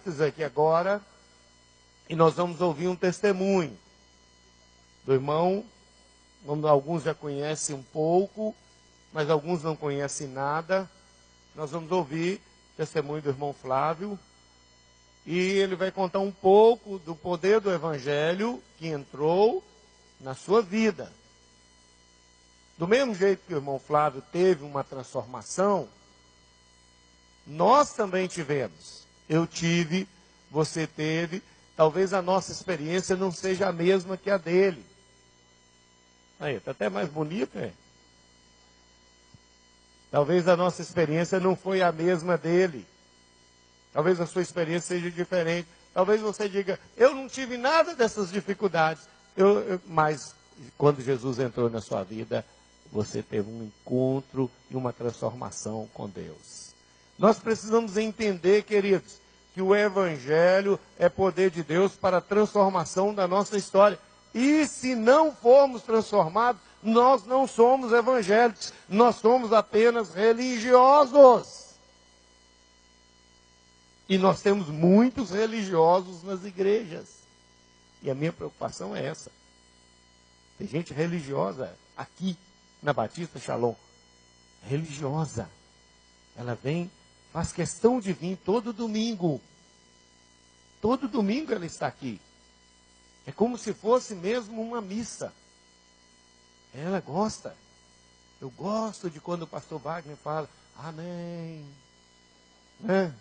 simples aqui agora, e nós vamos ouvir um testemunho do irmão. Alguns já conhecem um pouco, mas alguns não conhecem nada. Nós vamos ouvir o testemunho do irmão Flávio, e ele vai contar um pouco do poder do Evangelho que entrou na sua vida. Do mesmo jeito que o irmão Flávio teve uma transformação, nós também tivemos. Eu tive, você teve. Talvez a nossa experiência não seja a mesma que a dele. Aí, está até mais bonito, é? Talvez a nossa experiência não foi a mesma dele. Talvez a sua experiência seja diferente. Talvez você diga, eu não tive nada dessas dificuldades. Mas quando Jesus entrou na sua vida, você teve um encontro e uma transformação com Deus. Nós precisamos entender, queridos, que o Evangelho é poder de Deus para a transformação da nossa história. E se não formos transformados, nós não somos evangélicos, nós somos apenas religiosos. E nós temos muitos religiosos nas igrejas. E a minha preocupação é essa. Tem gente religiosa aqui, na Batista Shalom. Religiosa. Ela vem, faz questão de vir todo domingo. Todo domingo ela está aqui. É como se fosse mesmo uma missa. Ela gosta. Eu gosto de quando o pastor Wagner fala, amém. Né?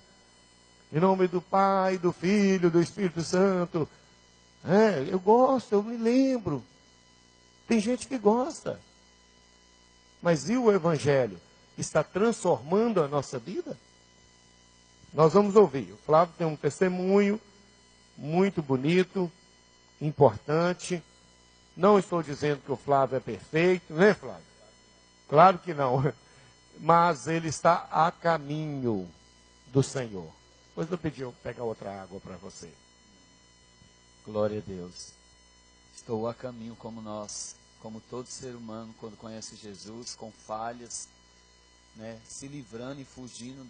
Em nome do Pai, do Filho, do Espírito Santo. Eu gosto, eu me lembro. Tem gente que gosta. Mas e o Evangelho? Está transformando a nossa vida? Nós vamos ouvir. O Flávio tem um testemunho muito bonito, importante. Não estou dizendo que o Flávio é perfeito, né, Flávio? Claro que não. Mas ele está a caminho do Senhor. Depois eu pedi para pegar outra água para você. Glória a Deus. Estou a caminho como nós, como todo ser humano, quando conhece Jesus, com falhas, né, se livrando e fugindo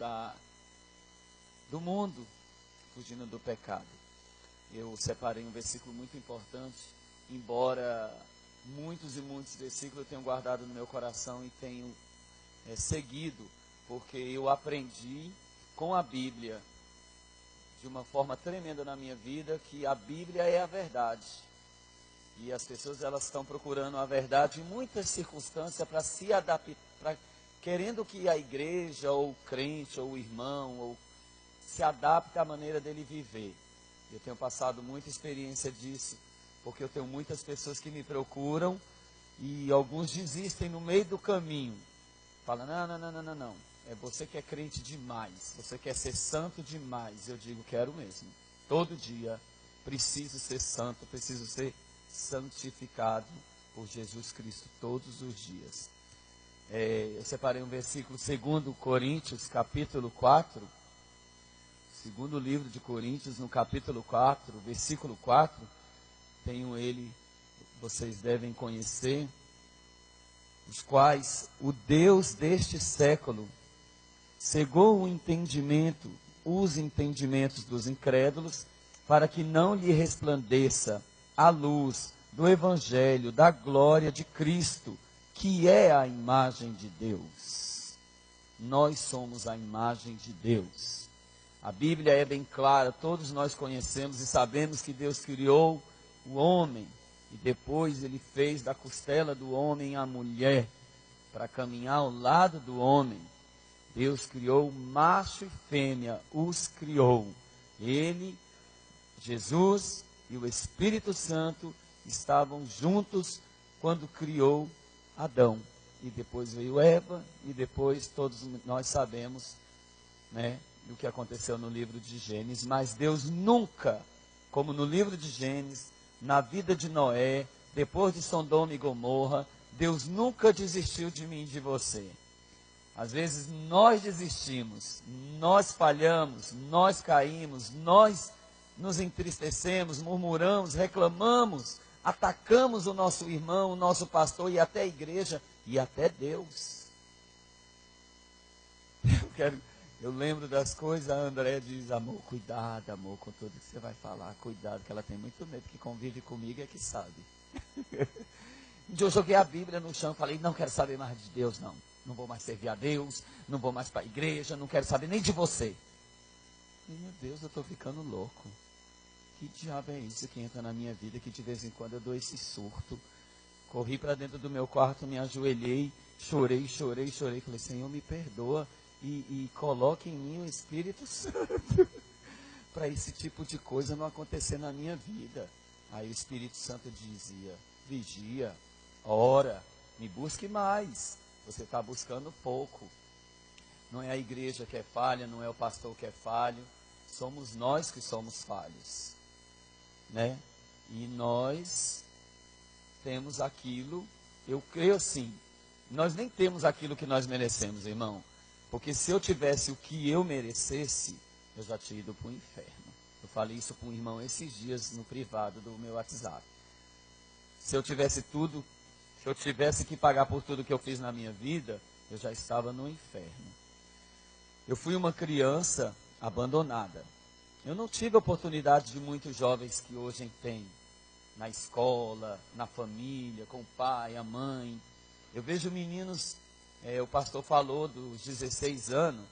do mundo, fugindo do pecado. Eu separei um versículo muito importante, embora muitos e muitos versículos eu tenho guardado no meu coração e tenho seguido, porque eu aprendi com a Bíblia, de uma forma tremenda na minha vida, que a Bíblia é a verdade. E as pessoas elas estão procurando a verdade em muitas circunstâncias para se adaptar, querendo que a igreja, ou o crente, ou o irmão, ou se adapte à maneira dele viver. Eu tenho passado muita experiência disso, porque eu tenho muitas pessoas que me procuram e alguns desistem no meio do caminho. Falam, não. É você que é crente demais, você quer ser santo demais. Eu digo, quero mesmo. Todo dia preciso ser santo, preciso ser santificado por Jesus Cristo todos os dias. Eu separei um versículo, 2 Coríntios, capítulo 4. Segundo livro de Coríntios, no capítulo 4, versículo 4. Tenho ele, vocês devem conhecer. Os quais o Deus deste século cegou os entendimentos dos incrédulos, para que não lhe resplandeça a luz do Evangelho, da glória de Cristo, que é a imagem de Deus. Nós somos a imagem de Deus. A Bíblia é bem clara, todos nós conhecemos e sabemos que Deus criou o homem, e depois ele fez da costela do homem a mulher, para caminhar ao lado do homem. Deus criou macho e fêmea, os criou. Ele, Jesus e o Espírito Santo estavam juntos quando criou Adão. E depois veio Eva, e depois todos nós sabemos, né, do que aconteceu no livro de Gênesis. Mas Deus nunca, como no livro de Gênesis, na vida de Noé, depois de Sodoma e Gomorra, Deus nunca desistiu de mim e de você. Às vezes nós desistimos, nós falhamos, nós caímos, nós nos entristecemos, murmuramos, reclamamos, atacamos o nosso irmão, o nosso pastor e até a igreja e até Deus. Eu Eu lembro das coisas, a André diz, amor, cuidado, amor, com tudo que você vai falar, cuidado, que ela tem muito medo, que convive comigo é que sabe. Um dia eu joguei a Bíblia no chão e falei, não quero saber mais de Deus, não. Não vou mais servir a Deus, não vou mais para a igreja, não quero saber nem de você. E, meu Deus, eu estou ficando louco. Que diabo é isso que entra na minha vida, que de vez em quando eu dou esse surto. Corri para dentro do meu quarto, me ajoelhei, chorei. Falei, Senhor, me perdoa e coloque em mim o Espírito Santo para esse tipo de coisa não acontecer na minha vida. Aí o Espírito Santo dizia, vigia, ora, me busque mais. Você está buscando pouco. Não é a igreja que é falha, não é o pastor que é falho. Somos nós que somos falhos, né? E nós temos aquilo, eu creio assim, nós nem temos aquilo que nós merecemos, irmão. Porque se eu tivesse o que eu merecesse, eu já tinha ido para o inferno. Eu falei isso para um irmão esses dias no privado do meu WhatsApp. Se eu tivesse tudo, se eu tivesse que pagar por tudo que eu fiz na minha vida, eu já estava no inferno. Eu fui uma criança abandonada. Eu não tive a oportunidade de muitos jovens que hoje têm, na escola, na família, com o pai, a mãe. Eu vejo meninos, o pastor falou dos 16 anos,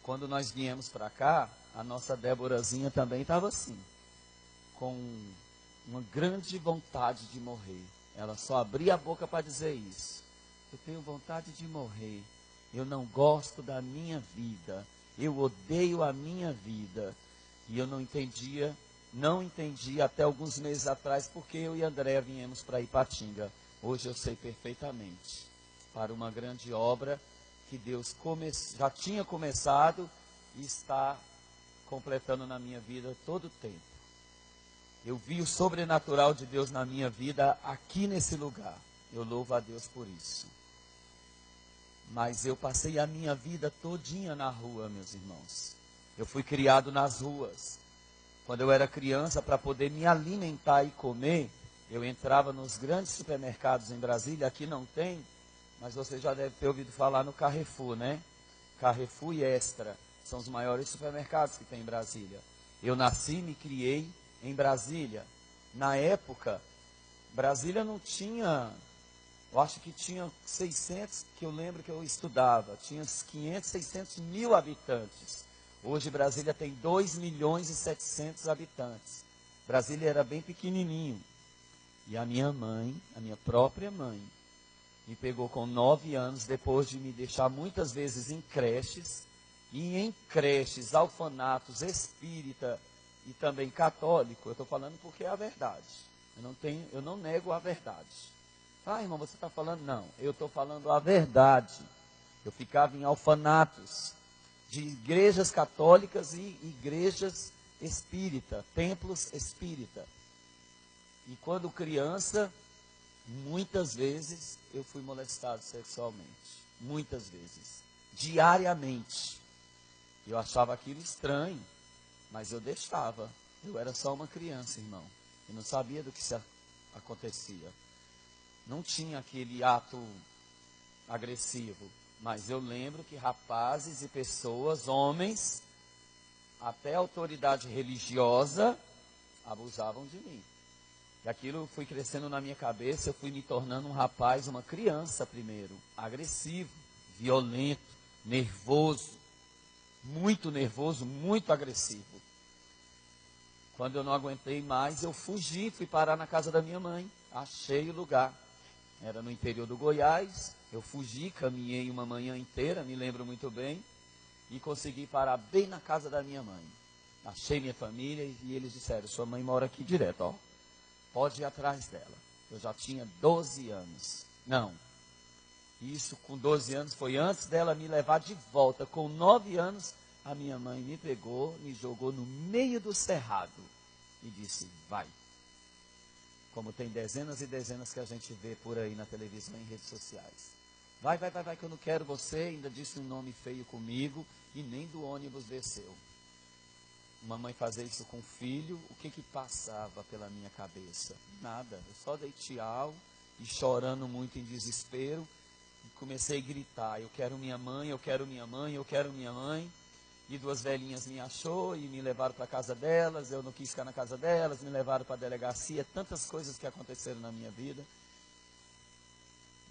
quando nós viemos para cá, a nossa Déborazinha também estava assim, com uma grande vontade de morrer. Ela só abria a boca para dizer isso. Eu tenho vontade de morrer. Eu não gosto da minha vida. Eu odeio a minha vida. E eu não entendia até alguns meses atrás, porque eu e André viemos para Ipatinga. Hoje eu sei perfeitamente. Para uma grande obra que Deus já tinha começado e está completando na minha vida todo o tempo. Eu vi o sobrenatural de Deus na minha vida aqui nesse lugar. Eu louvo a Deus por isso. Mas eu passei a minha vida todinha na rua, meus irmãos. Eu fui criado nas ruas. Quando eu era criança, para poder me alimentar e comer, eu entrava nos grandes supermercados em Brasília. Aqui não tem, mas você já deve ter ouvido falar no Carrefour, né? Carrefour e Extra são os maiores supermercados que tem em Brasília. Eu nasci e me criei em Brasília. Na época, Brasília não tinha, eu acho que tinha 600, que eu lembro que eu estudava, tinha 500, 600 mil habitantes. Hoje Brasília tem 2 milhões e 700 habitantes. Brasília era bem pequenininho. E a minha mãe, a minha própria mãe, me pegou com 9 anos, depois de me deixar muitas vezes em creches, e em creches, orfanatos, espírita e também católico. Eu estou falando porque é a verdade. Eu não nego a verdade. Ah, irmão, você está falando? Não, eu estou falando a verdade. Eu ficava em orfanatos de igrejas católicas e igrejas espírita, templos espírita. E quando criança, muitas vezes eu fui molestado sexualmente. Muitas vezes. Diariamente. Eu achava aquilo estranho, mas eu deixava. Eu era só uma criança, irmão. Eu não sabia do que se acontecia. Não tinha aquele ato agressivo. Mas eu lembro que rapazes e pessoas, homens, até autoridade religiosa, abusavam de mim. E aquilo foi crescendo na minha cabeça, eu fui me tornando um rapaz, uma criança primeiro, agressivo, violento, nervoso, muito agressivo. Quando eu não aguentei mais, eu fugi, fui parar na casa da minha mãe, achei o lugar. Era no interior do Goiás, eu fugi, caminhei uma manhã inteira, me lembro muito bem, e consegui parar bem na casa da minha mãe. Achei minha família e eles disseram, sua mãe mora aqui direto, ó. Pode ir atrás dela. Eu já tinha 12 anos. Não, isso com 12 anos foi antes dela me levar de volta. Com 9 anos, a minha mãe me pegou, me jogou no meio do cerrado e disse, vai. Como tem dezenas e dezenas que a gente vê por aí na televisão e em redes sociais. Vai, que eu não quero você. Ainda disse um nome feio comigo e nem do ônibus desceu. Mamãe fazer isso com o filho, o que passava pela minha cabeça? Nada, eu só dei tchau e chorando muito em desespero, e comecei a gritar, eu quero minha mãe, eu quero minha mãe, eu quero minha mãe. E duas velhinhas me achou e me levaram para a casa delas, eu não quis ficar na casa delas, me levaram para a delegacia, tantas coisas que aconteceram na minha vida.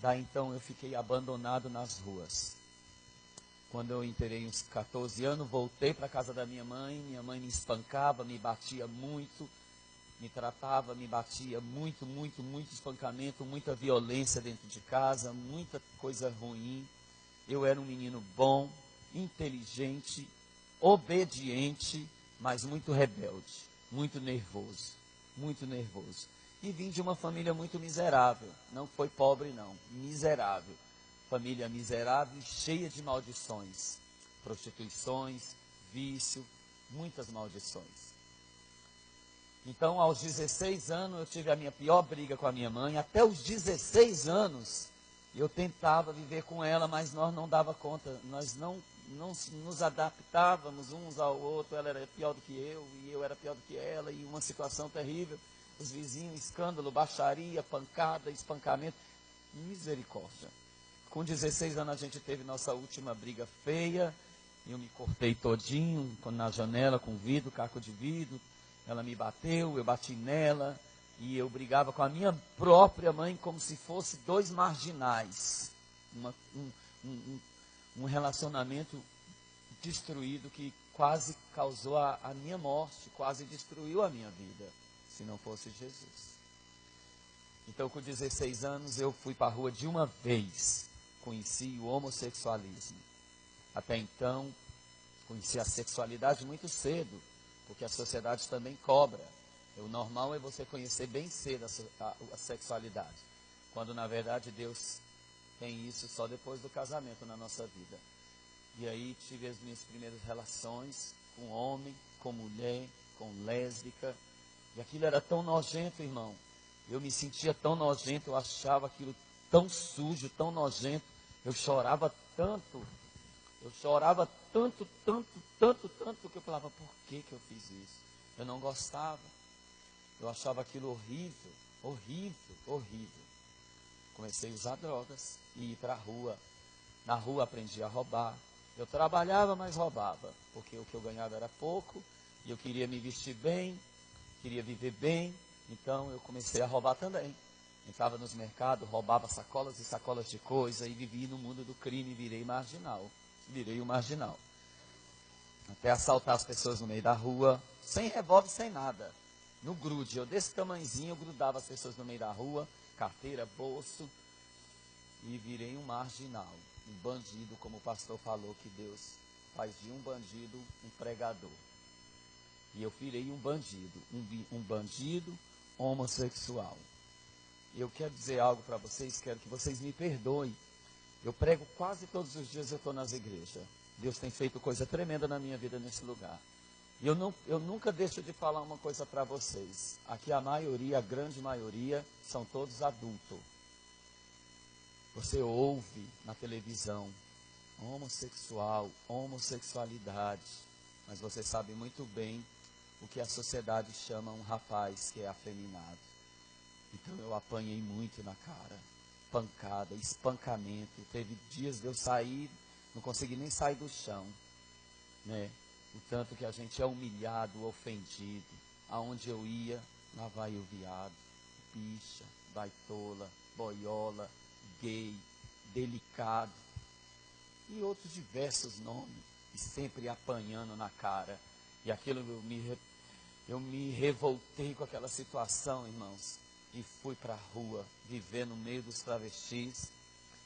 Daí então eu fiquei abandonado nas ruas. Quando eu entrei uns 14 anos, voltei para a casa da minha mãe me espancava, me batia muito, me tratava, me batia muito, muito, muito espancamento, muita violência dentro de casa, muita coisa ruim. Eu era um menino bom, inteligente, obediente, mas muito rebelde, muito nervoso, muito nervoso. E vim de uma família muito miserável, não foi pobre não, miserável. Família miserável e cheia de maldições, prostituições, vício, muitas maldições. Então, aos 16 anos, eu tive a minha pior briga com a minha mãe. Até os 16 anos, eu tentava viver com ela, mas nós não dava conta. Nós não nos adaptávamos uns ao outro. Ela era pior do que eu, e eu era pior do que ela. E uma situação terrível. Os vizinhos, escândalo, baixaria, pancada, espancamento. Misericórdia. Com 16 anos, a gente teve nossa última briga feia. Eu me cortei todinho, na janela, com vidro, caco de vidro. Ela me bateu, eu bati nela, e eu brigava com a minha própria mãe como se fosse dois marginais. Um relacionamento destruído que quase causou a minha morte, quase destruiu a minha vida, se não fosse Jesus. Então, com 16 anos, eu fui para a rua de uma vez, conheci o homossexualismo. Até então, conheci a sexualidade muito cedo, porque a sociedade também cobra. O normal é você conhecer bem cedo a sexualidade, quando na verdade Deus tem isso só depois do casamento na nossa vida. E aí tive as minhas primeiras relações com homem, com mulher, com lésbica, e aquilo era tão nojento, irmão. Eu me sentia tão nojento, eu achava aquilo tão sujo, tão nojento. Eu chorava tanto, que eu falava, por que eu fiz isso? Eu não gostava. Eu achava aquilo horrível, horrível, horrível. Comecei a usar drogas e ir para a rua. Na rua aprendi a roubar. Eu trabalhava, mas roubava, porque o que eu ganhava era pouco, e eu queria me vestir bem, queria viver bem, então eu comecei a roubar também. Entrava nos mercados, roubava sacolas e sacolas de coisa, e vivia no mundo do crime, virei um marginal. Até assaltar as pessoas no meio da rua, sem revólver, sem nada. No grude, eu desse tamanhozinho, eu grudava as pessoas no meio da rua, carteira, bolso, e virei um marginal, um bandido, como o pastor falou, que Deus faz de um bandido um pregador. E eu virei um bandido homossexual. Eu quero dizer algo para vocês, quero que vocês me perdoem. Eu prego quase todos os dias, eu estou nas igrejas. Deus tem feito coisa tremenda na minha vida nesse lugar. E eu nunca deixo de falar uma coisa para vocês. Aqui a grande maioria, são todos adultos. Você ouve na televisão, homossexual, homossexualidade. Mas você sabe muito bem o que a sociedade chama um rapaz que é afeminado. Então eu apanhei muito na cara. Pancada, espancamento. Teve dias de eu sair, não consegui nem sair do chão, né? O tanto que a gente é humilhado, ofendido. Aonde eu ia, lá vai o viado, bicha, baitola, boiola, gay, delicado. E outros diversos nomes. E sempre apanhando na cara. E aquilo eu me revoltei com aquela situação, irmãos. E fui para a rua, viver no meio dos travestis,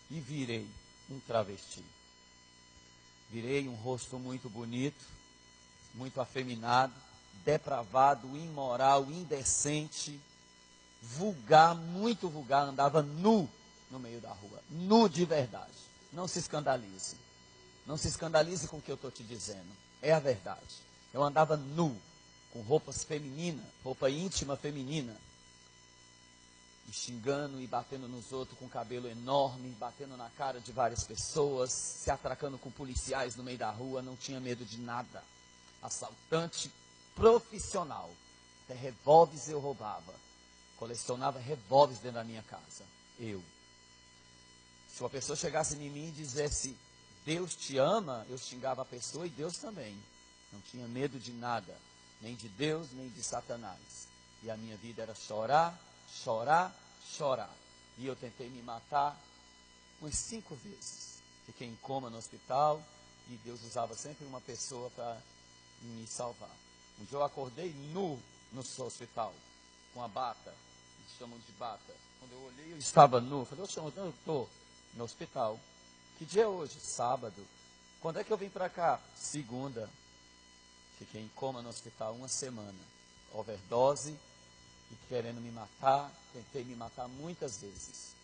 e virei um travesti. Virei um rosto muito bonito, muito afeminado, depravado, imoral, indecente, vulgar, muito vulgar, andava nu no meio da rua, nu de verdade. Não se escandalize. Não se escandalize com o que eu estou te dizendo. É a verdade. Eu andava nu, com roupas femininas, roupa íntima feminina, e xingando e batendo nos outros com cabelo enorme, batendo na cara de várias pessoas, se atracando com policiais no meio da rua, não tinha medo de nada. Assaltante profissional. Até revólveres eu roubava. Colecionava revólveres dentro da minha casa. Eu. Se uma pessoa chegasse em mim e dissesse, Deus te ama, eu xingava a pessoa e Deus também. Não tinha medo de nada, nem de Deus, nem de Satanás. E a minha vida era chorar, chorar, chorar. E eu tentei me matar umas 5 vezes. Fiquei em coma no hospital e Deus usava sempre uma pessoa para me salvar. Um dia eu acordei nu no hospital, com a bata, eles chamam de bata. Quando eu olhei, eu estava nu. Eu falei, eu estou no hospital. Que dia é hoje? Sábado. Quando é que eu vim para cá? Segunda. Fiquei em coma no hospital 1 semana. Overdose e querendo me matar. Tentei me matar muitas vezes.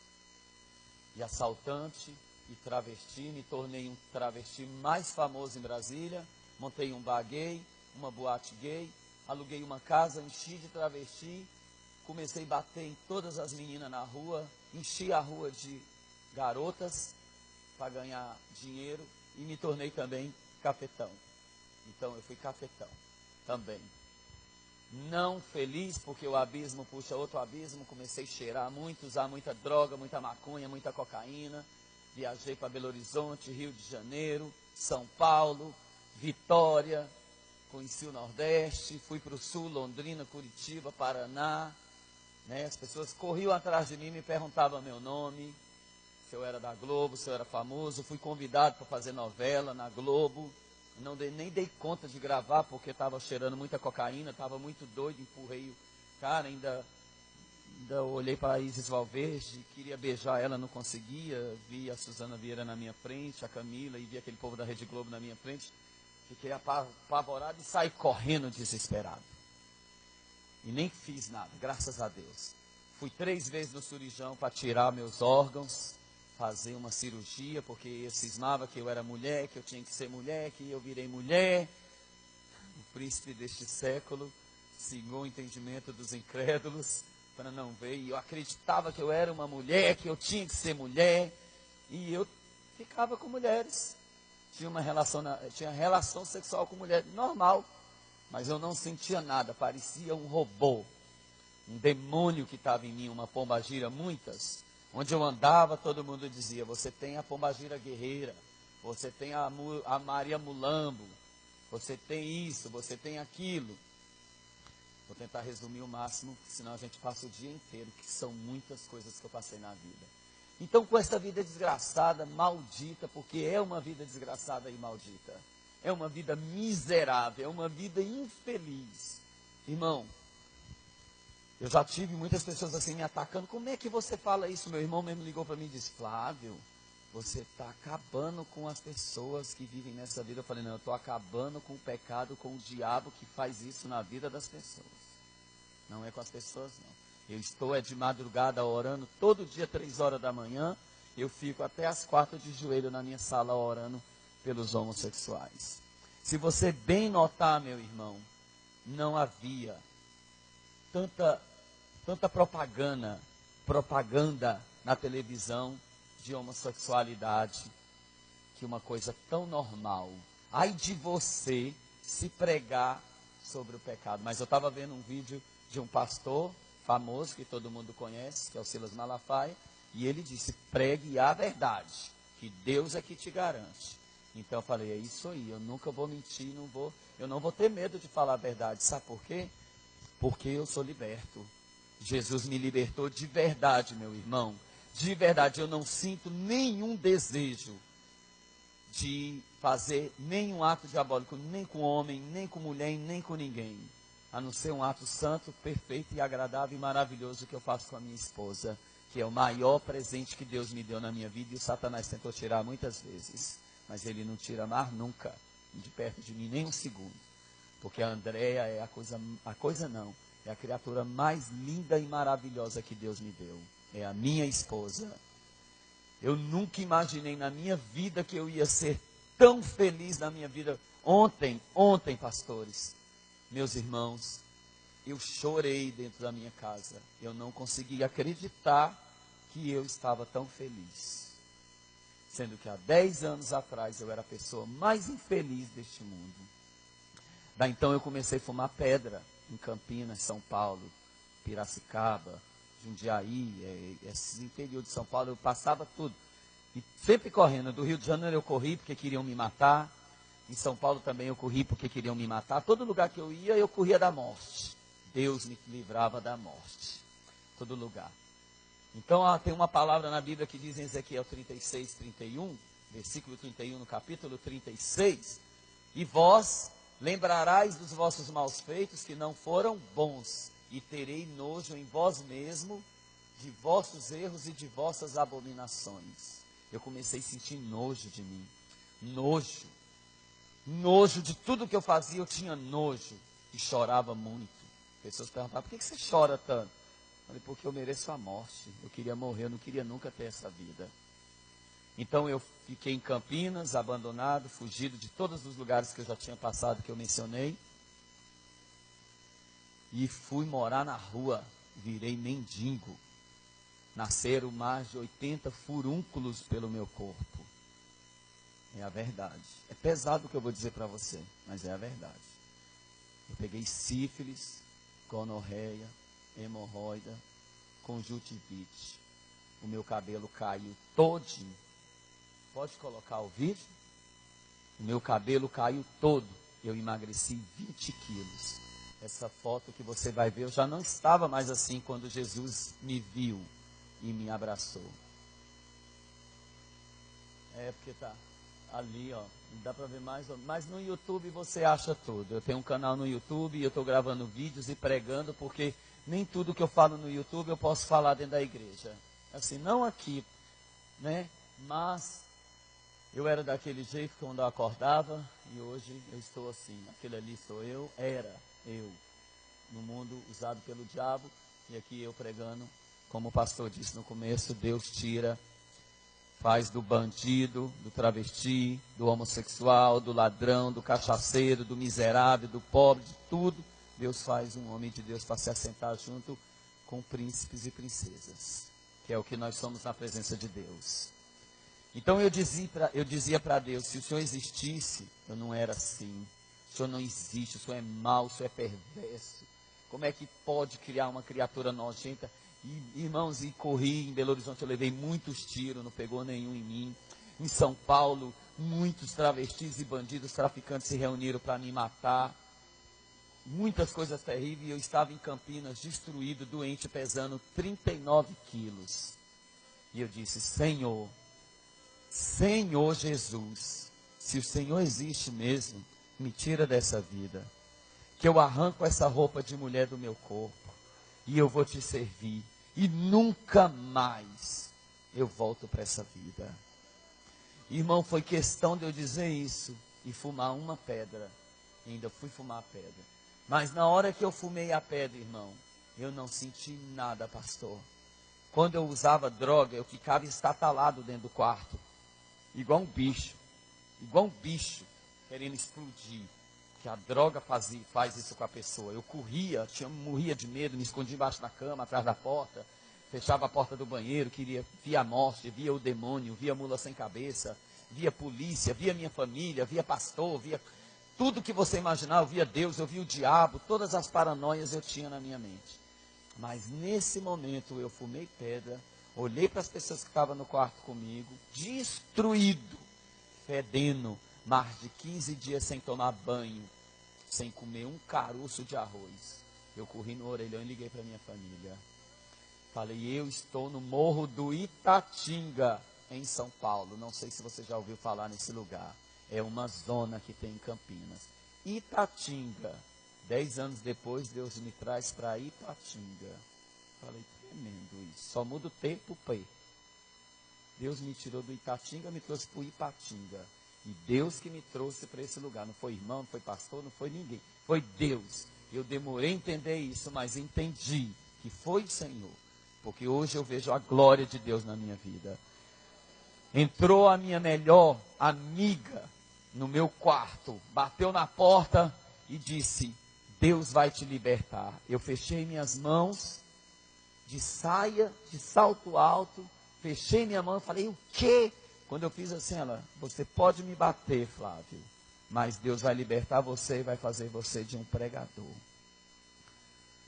E assaltante e travesti. Me tornei um travesti mais famoso em Brasília. Montei um bar gay, uma boate gay. Aluguei uma casa, enchi de travesti. Comecei a bater em todas as meninas na rua. Enchi a rua de garotas para ganhar dinheiro. E me tornei também cafetão. Então eu fui cafetão também. Não feliz, porque o abismo puxa outro abismo. Comecei a cheirar muito, usar muita droga, muita maconha, muita cocaína. Viajei para Belo Horizonte, Rio de Janeiro, São Paulo, Vitória. Conheci o Nordeste, fui para o Sul, Londrina, Curitiba, Paraná. Né? As pessoas corriam atrás de mim e me perguntavam meu nome, se eu era da Globo, se eu era famoso. Fui convidado para fazer novela na Globo. Nem dei conta de gravar, porque estava cheirando muita cocaína, estava muito doido, empurrei o cara, ainda olhei para a Isis Valverde, queria beijar ela, não conseguia. Vi a Suzana Vieira na minha frente, a Camila, e vi aquele povo da Rede Globo na minha frente. Fiquei apavorado e saí correndo desesperado. E nem fiz nada, graças a Deus. Fui 3 vezes no cirurgião para tirar meus órgãos, fazer uma cirurgia, porque eu cismava que eu era mulher, que eu tinha que ser mulher, que eu virei mulher. O príncipe deste século cegou o entendimento dos incrédulos para não ver. E eu acreditava que eu era uma mulher, que eu tinha que ser mulher. E eu ficava com mulheres. Tinha relação sexual com mulher normal, mas eu não sentia nada, parecia um robô, um demônio que estava em mim, uma pombagira, muitas. Onde eu andava, todo mundo dizia, você tem a pombagira guerreira, você tem a Maria Mulambo, você tem isso, você tem aquilo. Vou tentar resumir o máximo, senão a gente passa o dia inteiro, que são muitas coisas que eu passei na vida. Então, com essa vida desgraçada, maldita, porque é uma vida desgraçada e maldita, é uma vida miserável, é uma vida infeliz. Irmão, eu já tive muitas pessoas assim me atacando. Como é que você fala isso? Meu irmão mesmo ligou para mim e disse, Flávio, você está acabando com as pessoas que vivem nessa vida. Eu falei, não, eu estou acabando com o pecado, com o diabo que faz isso na vida das pessoas. Não é com as pessoas, não. Eu estou de madrugada orando, todo dia 3 horas da manhã, eu fico até as 4 de joelho na minha sala orando pelos homossexuais. Se você bem notar, meu irmão, não havia tanta propaganda na televisão de homossexualidade, que uma coisa tão normal. Ai de você se pregar sobre o pecado. Mas eu estava vendo um vídeo de um pastor famoso, que todo mundo conhece, que é o Silas Malafaia, e ele disse, pregue a verdade, que Deus é que te garante. Então eu falei, é isso aí, eu nunca vou mentir, eu não vou ter medo de falar a verdade. Sabe por quê? Porque eu sou liberto. Jesus me libertou de verdade, meu irmão. De verdade, eu não sinto nenhum desejo de fazer nenhum ato diabólico, nem com homem, nem com mulher, nem com ninguém. A não ser um ato santo, perfeito e agradável e maravilhoso que eu faço com a minha esposa, que é o maior presente que Deus me deu na minha vida, e o Satanás tentou tirar muitas vezes, mas ele não tira mais nunca, de perto de mim, nem um segundo. Porque a Andréia é é a criatura mais linda e maravilhosa que Deus me deu. É a minha esposa. Eu nunca imaginei na minha vida que eu ia ser tão feliz na minha vida. Ontem, pastores, meus irmãos, eu chorei dentro da minha casa. Eu não conseguia acreditar que eu estava tão feliz. Sendo que há 10 anos atrás eu era a pessoa mais infeliz deste mundo. Daí então eu comecei a fumar pedra em Campinas, São Paulo, Piracicaba, Jundiaí, esse interior de São Paulo, eu passava tudo. E sempre correndo. Do Rio de Janeiro eu corri porque queriam me matar. Em São Paulo também eu corri porque queriam me matar. Todo lugar que eu ia, eu corria da morte. Deus me livrava da morte. Todo lugar. Então tem uma palavra na Bíblia que diz em Ezequiel 36, 31, versículo 31 no capítulo 36. E vós lembrarás dos vossos maus feitos que não foram bons. E terei nojo em vós mesmo de vossos erros e de vossas abominações. Eu comecei a sentir nojo de mim. Nojo. Nojo de tudo que eu fazia, eu tinha nojo. E chorava muito. Pessoas perguntavam, por que você chora tanto? Eu falei, porque eu mereço a morte. Eu queria morrer, eu não queria nunca ter essa vida. Então eu fiquei em Campinas, abandonado, fugido de todos os lugares que eu já tinha passado, que eu mencionei. E fui morar na rua. Virei mendigo. Nasceram mais de 80 furúnculos pelo meu corpo. É a verdade. É pesado o que eu vou dizer para você, mas é a verdade. Eu peguei sífilis, gonorreia, hemorroida, conjuntivite. O meu cabelo caiu todinho. Pode colocar o vídeo? O meu cabelo caiu todo. Eu emagreci 20 quilos. Essa foto que você vai ver, eu já não estava mais assim quando Jesus me viu e me abraçou. É porque tá ali, ó. Não dá para ver mais, mas no YouTube você acha tudo. Eu tenho um canal no YouTube e eu estou gravando vídeos e pregando, porque nem tudo que eu falo no YouTube eu posso falar dentro da igreja. Assim, não aqui, né? Mas eu era daquele jeito quando eu acordava e hoje eu estou assim. Aquele ali sou eu, era eu. No mundo usado pelo diabo e aqui eu pregando, como o pastor disse no começo, Deus tira, faz do bandido, do travesti, do homossexual, do ladrão, do cachaceiro, do miserável, do pobre, de tudo. Deus faz um homem de Deus para se assentar junto com príncipes e princesas, que é o que nós somos na presença de Deus. Então eu dizia para Deus, se o Senhor existisse, eu não era assim. O Senhor não existe, o Senhor é mau, o Senhor é perverso. Como é que pode criar uma criatura nojenta? E, irmãos, e corri, em Belo Horizonte eu levei muitos tiros, não pegou nenhum em mim. Em São Paulo, muitos travestis e bandidos, traficantes se reuniram para me matar. Muitas coisas terríveis, e eu estava em Campinas, destruído, doente, pesando 39 quilos. E eu disse, Senhor Jesus, se o Senhor existe mesmo, me tira dessa vida. Que eu arranco essa roupa de mulher do meu corpo. E eu vou te servir. E nunca mais eu volto para essa vida. Irmão, foi questão de eu dizer isso e fumar uma pedra. E ainda fui fumar a pedra. Mas na hora que eu fumei a pedra, irmão, eu não senti nada, pastor. Quando eu usava droga, eu ficava estatalado dentro do quarto. Igual um bicho, querendo explodir, que a droga faz isso com a pessoa. Eu corria, morria de medo, me escondia embaixo da cama, atrás da porta, fechava a porta do banheiro, via a morte, via o demônio, via a mula sem cabeça, via a polícia, via minha família, via pastor, via tudo que você imaginar, eu via Deus, eu via o diabo, todas as paranoias eu tinha na minha mente. Mas nesse momento eu fumei pedra, olhei para as pessoas que estavam no quarto comigo, destruído, fedendo, mais de 15 dias sem tomar banho, sem comer um caroço de arroz. Eu corri no orelhão e liguei para minha família. Falei, eu estou no Morro do Itatinga, em São Paulo. Não sei se você já ouviu falar nesse lugar. É uma zona que tem em Campinas. Itatinga. 10 anos depois, Deus me traz para Itatinga. Falei, tremendo isso. Só muda o tempo, P. Deus me tirou do Itatinga, me trouxe para o Ipatinga. E Deus que me trouxe para esse lugar. Não foi irmão, não foi pastor, não foi ninguém. Foi Deus. Eu demorei a entender isso, mas entendi que foi o Senhor. Porque hoje eu vejo a glória de Deus na minha vida. Entrou a minha melhor amiga no meu quarto. Bateu na porta e disse, Deus vai te libertar. Eu fechei minhas mãos de saia, de salto alto. Fechei minha mão e falei, o quê? Quando eu fiz assim, ela, você pode me bater, Flávio, mas Deus vai libertar você e vai fazer você de um pregador.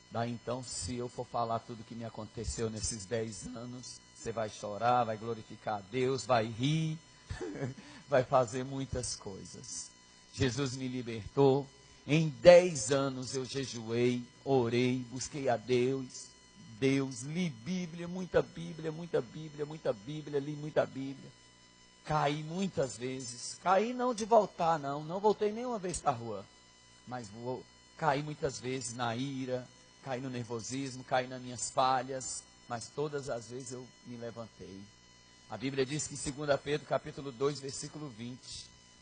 Daí então, se eu for falar tudo que me aconteceu nesses 10 anos, Você vai chorar, vai glorificar a Deus, vai rir, vai fazer muitas coisas. Jesus me libertou. Em 10 anos eu jejuei, orei, busquei a Deus, li Bíblia, muita Bíblia, muita Bíblia, muita Bíblia, li muita Bíblia. Caí muitas vezes, caí não de voltar não voltei nenhuma vez para a rua, mas caí muitas vezes na ira, caí no nervosismo, caí nas minhas falhas, mas todas as vezes eu me levantei. A Bíblia diz que em 2 Pedro capítulo 2, versículo 20,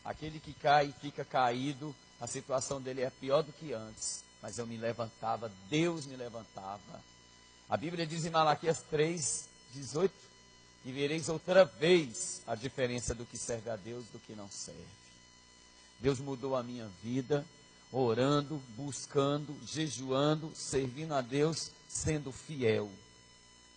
aquele que cai e fica caído, a situação dele é pior do que antes, mas eu me levantava, Deus me levantava. A Bíblia diz em Malaquias 3, 18, e vereis outra vez a diferença do que serve a Deus do que não serve. Deus mudou a minha vida, orando, buscando, jejuando, servindo a Deus, sendo fiel.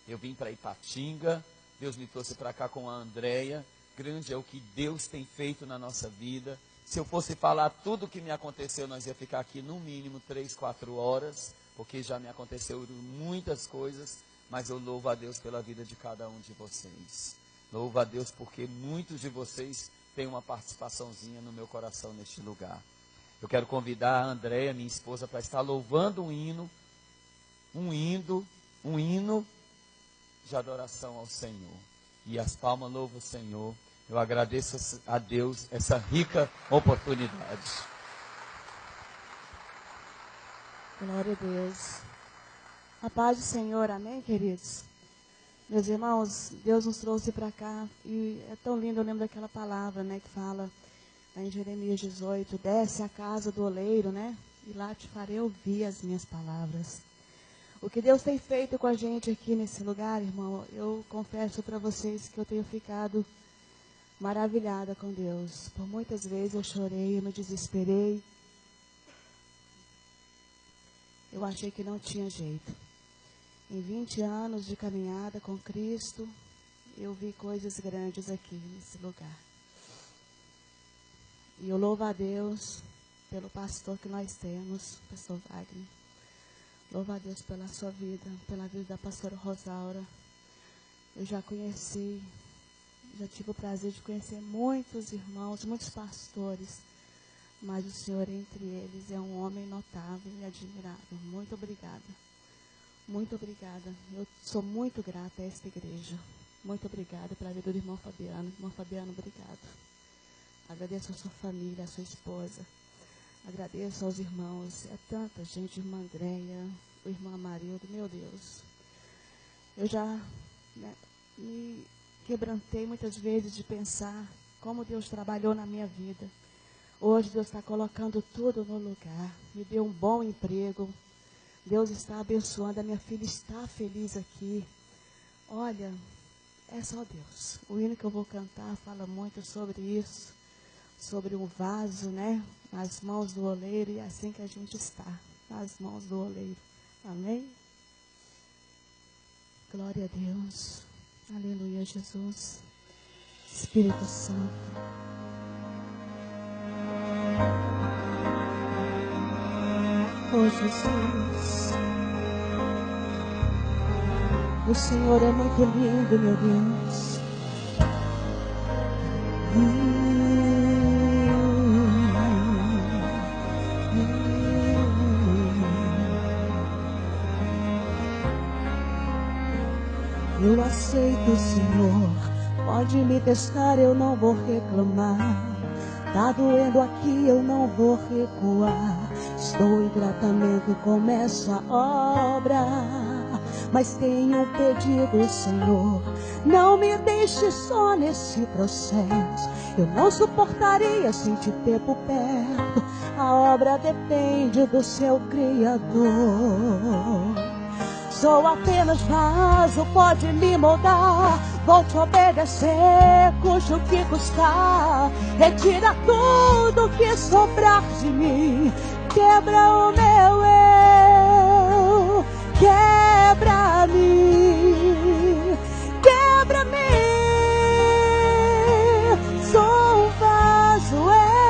Eu vim para Ipatinga, Deus me trouxe para cá com a Andréia. Grande é o que Deus tem feito na nossa vida. Se eu fosse falar tudo o que me aconteceu, nós ia ficar aqui no mínimo 3, 4 horas, porque já me aconteceu muitas coisas, mas eu louvo a Deus pela vida de cada um de vocês. Louvo a Deus porque muitos de vocês têm uma participaçãozinha no meu coração neste lugar. Eu quero convidar a Andréia, minha esposa, para estar louvando um hino de adoração ao Senhor. E as palmas louvam o Senhor. Eu agradeço a Deus essa rica oportunidade. Glória a Deus. A paz do Senhor, amém, queridos? Meus irmãos, Deus nos trouxe para cá e é tão lindo, eu lembro daquela palavra, né, que fala em Jeremias 18, desce à casa do oleiro, né, e lá te farei ouvir as minhas palavras. O que Deus tem feito com a gente aqui nesse lugar, irmão, eu confesso para vocês que eu tenho ficado maravilhada com Deus. Por muitas vezes eu chorei, eu me desesperei. Eu achei que não tinha jeito. Em 20 anos de caminhada com Cristo, eu vi coisas grandes aqui nesse lugar. E eu louvo a Deus pelo pastor que nós temos, pastor Wagner. Louvo a Deus pela sua vida, pela vida da pastora Rosaura. Eu já conheci, já tive o prazer de conhecer muitos irmãos, muitos pastores, mas o Senhor entre eles é um homem notável e admirável. Muito obrigada. Muito obrigada. Eu sou muito grata a esta igreja. Muito obrigada pela vida do irmão Fabiano. Irmão Fabiano, obrigado. Agradeço a sua família, a sua esposa. Agradeço aos irmãos. É tanta gente, irmã Andréia, o irmão Amarildo, meu Deus. Eu já me quebrantei muitas vezes de pensar como Deus trabalhou na minha vida. Hoje Deus está colocando tudo no lugar. Me deu um bom emprego. Deus está abençoando. A minha filha está feliz aqui. Olha, é só Deus. O hino que eu vou cantar fala muito sobre isso. Sobre um vaso, né? Nas mãos do oleiro. E é assim que a gente está. Nas mãos do oleiro. Amém? Glória a Deus. Aleluia, Jesus. Espírito Santo. Oh, Jesus, o Senhor é muito lindo, meu Deus. Eu aceito, Senhor, pode me testar, eu não vou reclamar. Tá doendo aqui, eu não vou recuar. Estou em tratamento, começa a obra. Mas tenho um pedido, Senhor, não me deixe só nesse processo. Eu não suportaria sem te ter por perto. A obra depende do seu Criador. Sou apenas vaso, pode me moldar. Vou te obedecer, custe o que custar. Retira tudo que sobrar de mim. Quebra o meu eu, quebra-me, quebra-me. Sou um vaso,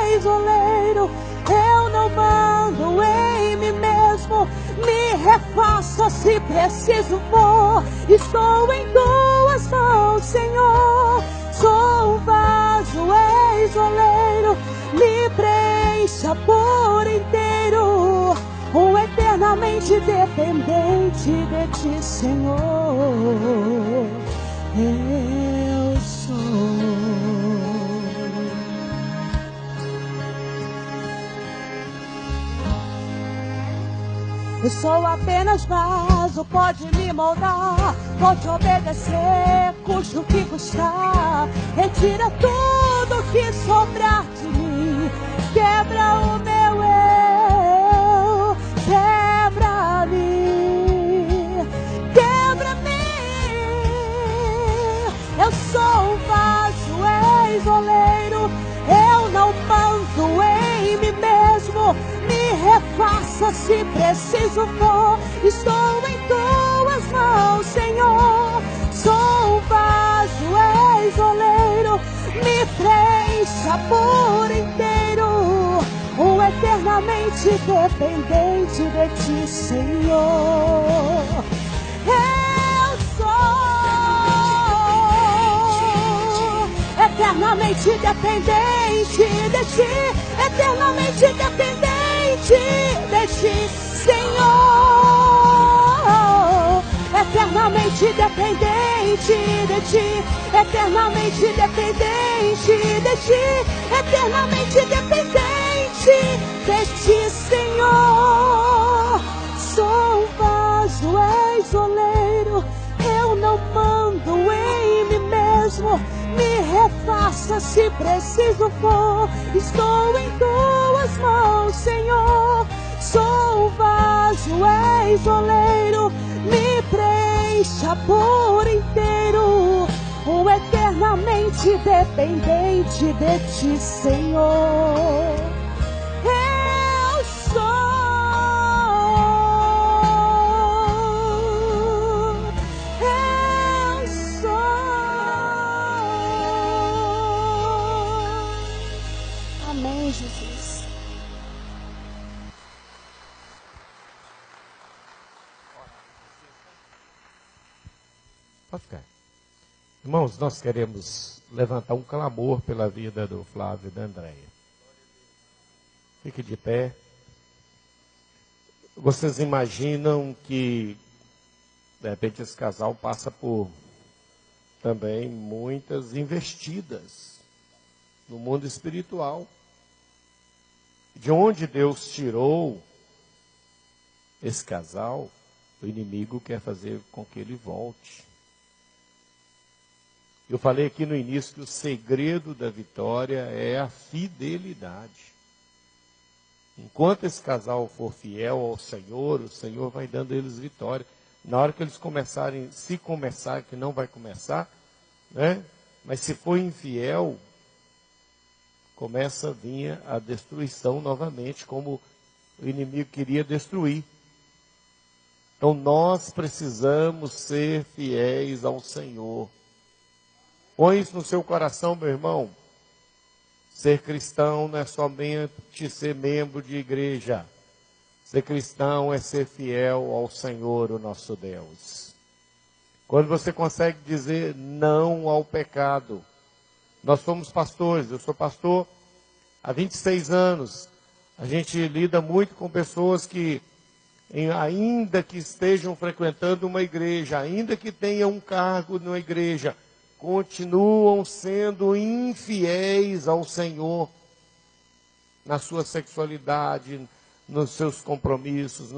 ex-oleiro, eu não mando em mim mesmo. Me refaça se preciso for, estou em tuas tuas mãos, Senhor. Sou um vaso, és oleiro, me preencha por inteiro, eternamente dependente de ti, Senhor. Eu sou. Eu sou apenas vaso, pode me moldar, vou te obedecer, custe o que custar. Retira tudo que sobrar de mim, quebra o meu eu, quebra-me, quebra-me. Eu sou um vaso, és oleiro, eu não mando em mim mesmo. Me refaça se preciso for, estou em tuas mãos, Senhor. Sou um vaso, és oleiro, me preencha por inteiro, eternamente dependente de ti, Senhor. Eu sou eternamente dependente de ti, eternamente dependente de ti, Senhor. Eternamente dependente de ti, eternamente dependente de ti, eternamente dependente de ti, Senhor. Sou um vaso, és oleiro, eu não mando em mim mesmo. Me refaça se preciso for, estou em tuas mãos, Senhor. Sou um vaso, és oleiro, me preencha por inteiro, eternamente dependente de ti, Senhor. Eu sou, eu sou. Amém, Jesus. Pode ficar. Irmãos, nós queremos levantar um clamor pela vida do Flávio e da Andréia. Fique de pé. Vocês imaginam que, de repente, esse casal passa por também muitas investidas no mundo espiritual. De onde Deus tirou esse casal, o inimigo quer fazer com que ele volte. Eu falei aqui no início que o segredo da vitória é a fidelidade. Enquanto esse casal for fiel ao Senhor, o Senhor vai dando eles vitória. Na hora que eles começarem, se começar, que não vai começar, né? Mas se for infiel, começa a vir a destruição novamente, como o inimigo queria destruir. Então nós precisamos ser fiéis ao Senhor. Põe isso no seu coração, meu irmão. Ser cristão não é somente ser membro de igreja. Ser cristão é ser fiel ao Senhor, o nosso Deus. Quando você consegue dizer não ao pecado. Nós somos pastores, eu sou pastor há 26 anos. A gente lida muito com pessoas que, ainda que estejam frequentando uma igreja, ainda que tenham um cargo numa igreja, continuam sendo infiéis ao Senhor na sua sexualidade, nos seus compromissos,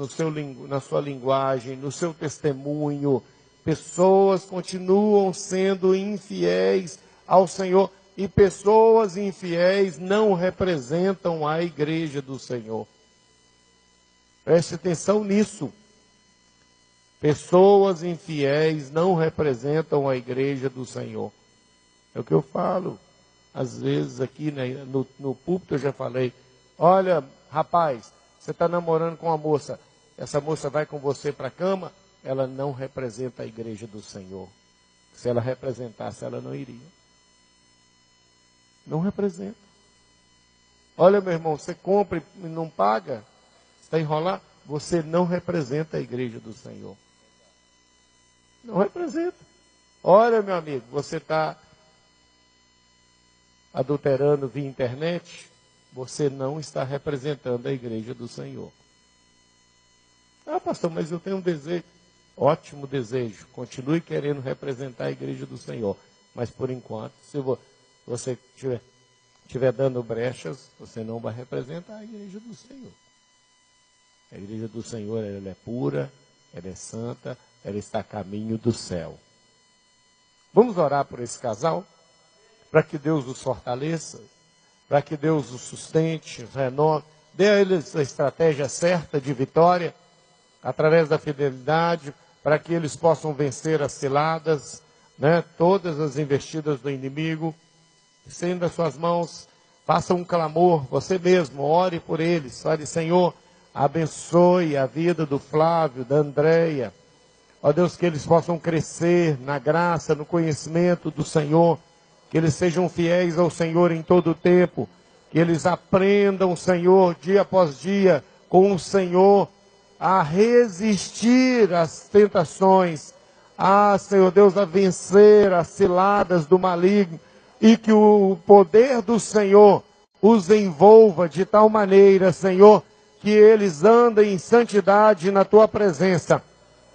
na sua linguagem, no seu testemunho. Pessoas continuam sendo infiéis ao Senhor e pessoas infiéis não representam a igreja do Senhor. Preste atenção nisso. Pessoas infiéis não representam a igreja do Senhor. É o que eu falo. Às vezes aqui no púlpito eu já falei, olha, rapaz, você está namorando com uma moça, essa moça vai com você para a cama, ela não representa a igreja do Senhor. Se ela representasse, ela não iria. Não representa. Olha, meu irmão, você compra e não paga, você está enrolado, você não representa a igreja do Senhor. Não representa. Olha, meu amigo, você está adulterando via internet, você não está representando a igreja do Senhor. Ah, pastor, mas eu tenho um desejo. Ótimo desejo. Continue querendo representar a igreja do Senhor. Mas por enquanto, se você estiver dando brechas, você não vai representar a igreja do Senhor. A igreja do Senhor, ela é pura, ela é santa, ela está a caminho do céu. Vamos orar por esse casal? Para que Deus os fortaleça, para que Deus os sustente, renove, dê a eles a estratégia certa de vitória, através da fidelidade, para que eles possam vencer as ciladas, né, todas as investidas do inimigo. Estenda as suas mãos, faça um clamor, você mesmo, ore por eles, ore, Senhor, abençoe a vida do Flávio, da Andréia. Ó Deus, que eles possam crescer na graça, no conhecimento do Senhor, que eles sejam fiéis ao Senhor em todo o tempo, que eles aprendam, Senhor, dia após dia, com o Senhor, a resistir às tentações, Senhor Deus, a vencer as ciladas do maligno, e que o poder do Senhor os envolva de tal maneira, Senhor, que eles andem em santidade na Tua presença.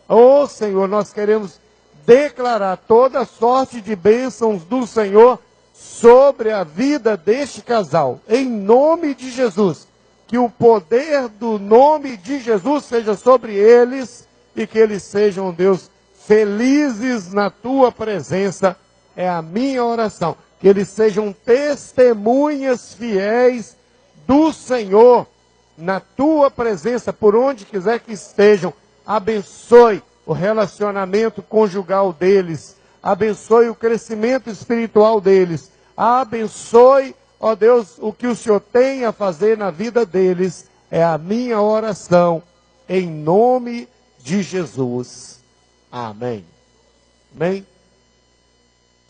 Oh, Senhor, nós queremos declarar toda sorte de bênçãos do Senhor sobre a vida deste casal, em nome de Jesus. Que o poder do nome de Jesus seja sobre eles e que eles sejam, Deus, felizes na Tua presença. É a minha oração. Que eles sejam testemunhas fiéis do Senhor na Tua presença, por onde quiser que estejam. Abençoe o relacionamento conjugal deles. Abençoe o crescimento espiritual deles. Abençoe, ó Deus, o que o Senhor tem a fazer na vida deles. É a minha oração, em nome de Jesus. Amém. Amém?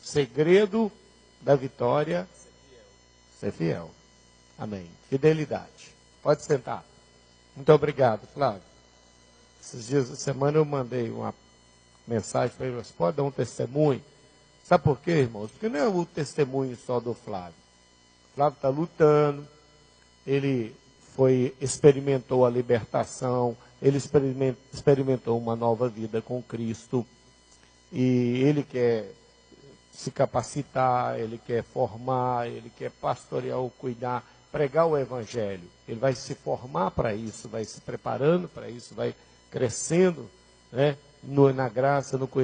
Segredo da vitória, ser fiel. Amém. Fidelidade. Pode sentar. Muito obrigado, Flávio. Esses dias da semana eu mandei uma mensagem para ele, você pode dar um testemunho? Sabe por quê, irmãos? Porque não é o testemunho só do Flávio. O Flávio está lutando, ele experimentou a libertação, ele experimentou uma nova vida com Cristo, e ele quer se capacitar, ele quer formar, ele quer pastorear ou cuidar, pregar o Evangelho. Ele vai se formar para isso, vai se preparando para isso, vai crescendo, né, na graça, no conhecimento.